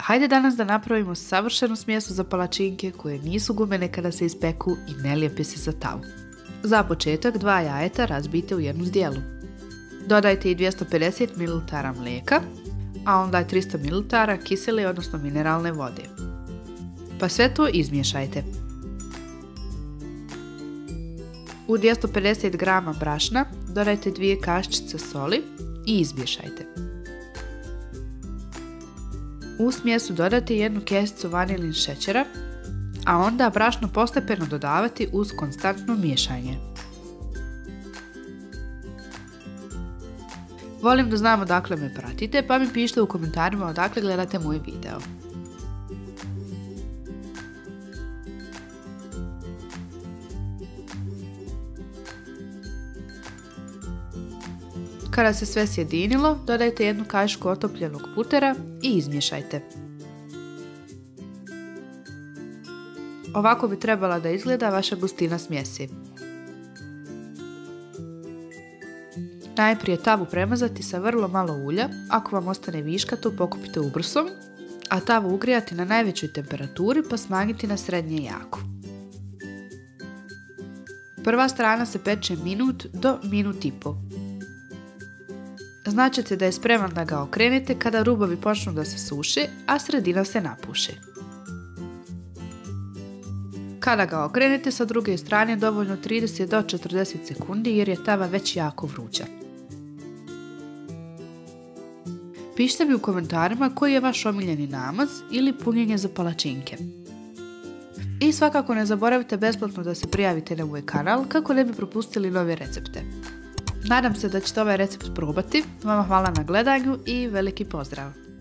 Hajde danas da napravimo savršenu smjesu za palačinke koje nisu gumene kada se ispeku i ne lijepe se za tavu. Za početak 2 jajeta razbijte u jednu zdjelu. Dodajte i 250 ml mlijeka, a onda 300 ml kisele odnosno mineralne vode. Pa sve to izmiješajte. U 250 g brašna dodajte 2 kaščice soli i izmiješajte. U smjesu dodajte 1 kesicu vanilin šećera, a onda brašno postepeno dodavati uz konstantno miješanje. Volim da znam odakle me pratite, pa mi pišite u komentarima odakle gledate moj video. Kada se sve sjedinilo, dodajte 1 kajšku otopljenog putera i izmiješajte. Ovako bi trebala da izgleda vaša gustina smjesi. Najprije tavu premazati sa vrlo malo ulja, ako vam ostane viška to pokupite ubrusom, a tavu ugrijati na najvećoj temperaturi pa smanjiti na srednje jako. Prva strana se peče minut do minut i pol. Značite da je spreman da ga okrenete kada rubovi počnu da se suše, a sredina se napuši. Kada ga okrenete sa druge strane dovoljno 30 do 40 sekundi jer je tava već jako vruća. Pišite mi u komentarima koji je vaš omiljeni namaz ili punjenje za palačinke. I svakako ne zaboravite besplatno da se prijavite na moj kanal kako ne bi propustili nove recepte. Nadam se da ćete ovaj recept probati, vama hvala na gledanju i veliki pozdrav!